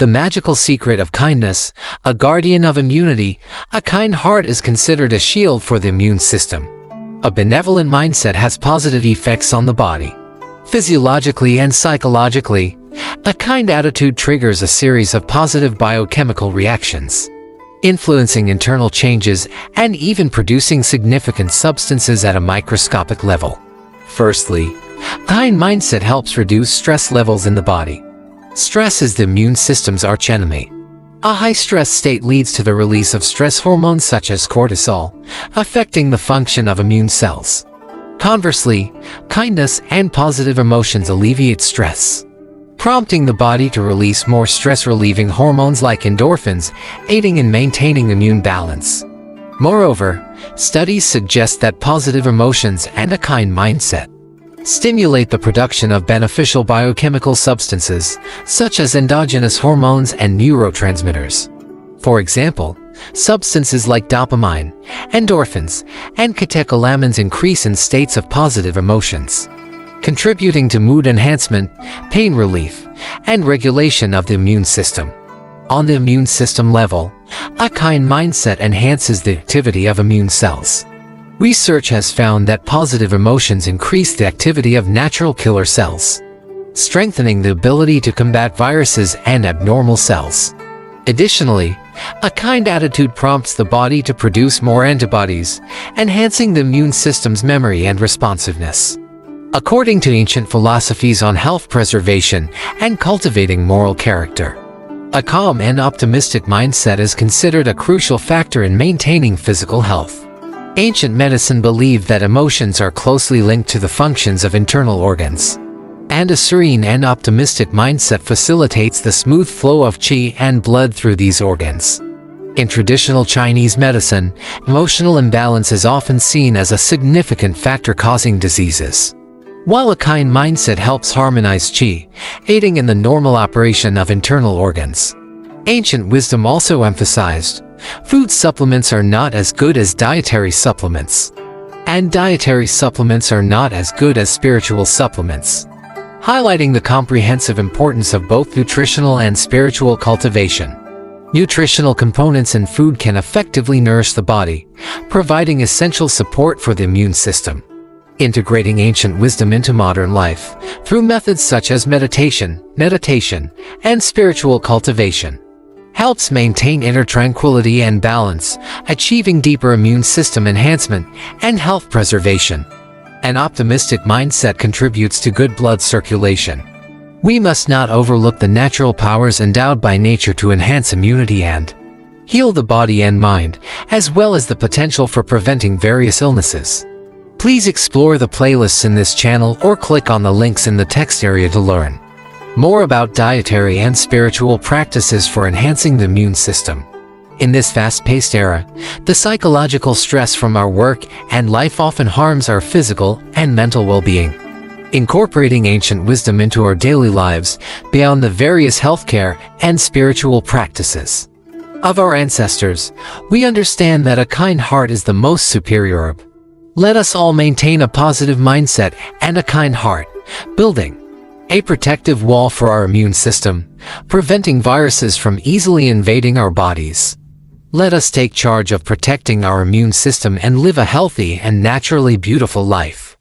The magical secret of kindness, a guardian of immunity. A kind heart is considered a shield for the immune system. A benevolent mindset has positive effects on the body. Physiologically and psychologically, a kind attitude triggers a series of positive biochemical reactions, influencing internal changes and even producing significant substances at a microscopic level. Firstly, a kind mindset helps reduce stress levels in the body. Stress is the immune system's archenemy. A high-stress state leads to the release of stress hormones such as cortisol, affecting the function of immune cells. Conversely, kindness and positive emotions alleviate stress, prompting the body to release more stress-relieving hormones like endorphins, aiding in maintaining immune balance. Moreover, studies suggest that positive emotions and a kind mindset stimulate the production of beneficial biochemical substances, such as endogenous hormones and neurotransmitters. For example, substances like dopamine, endorphins, and catecholamines increase in states of positive emotions, contributing to mood enhancement, pain relief, and regulation of the immune system. On the immune system level, a kind mindset enhances the activity of immune cells. Research has found that positive emotions increase the activity of natural killer cells, strengthening the ability to combat viruses and abnormal cells. Additionally, a kind attitude prompts the body to produce more antibodies, enhancing the immune system's memory and responsiveness. According to ancient philosophies on health preservation and cultivating moral character, a calm and optimistic mindset is considered a crucial factor in maintaining physical health. Ancient medicine believed that emotions are closely linked to the functions of internal organs, and a serene and optimistic mindset facilitates the smooth flow of qi and blood through these organs. In traditional Chinese medicine, emotional imbalance is often seen as a significant factor causing diseases, while a kind mindset helps harmonize qi, aiding in the normal operation of internal organs. Ancient wisdom also emphasized, food supplements are not as good as dietary supplements, and dietary supplements are not as good as spiritual supplements, highlighting the comprehensive importance of both nutritional and spiritual cultivation. Nutritional components in food can effectively nourish the body, providing essential support for the immune system. Integrating ancient wisdom into modern life through methods such as meditation, and spiritual cultivation helps maintain inner tranquility and balance, achieving deeper immune system enhancement and health preservation. An optimistic mindset contributes to good blood circulation. We must not overlook the natural powers endowed by nature to enhance immunity and heal the body and mind, as well as the potential for preventing various illnesses. Please explore the playlists in this channel or click on the links in the text area to learn more about dietary and spiritual practices for enhancing the immune system. In this fast-paced era, the psychological stress from our work and life often harms our physical and mental well-being. Incorporating ancient wisdom into our daily lives beyond the various healthcare and spiritual practices of our ancestors, we understand that a kind heart is the most superior. Let us all maintain a positive mindset and a kind heart, building a protective wall for our immune system, preventing viruses from easily invading our bodies. Let us take charge of protecting our immune system and live a healthy and naturally beautiful life.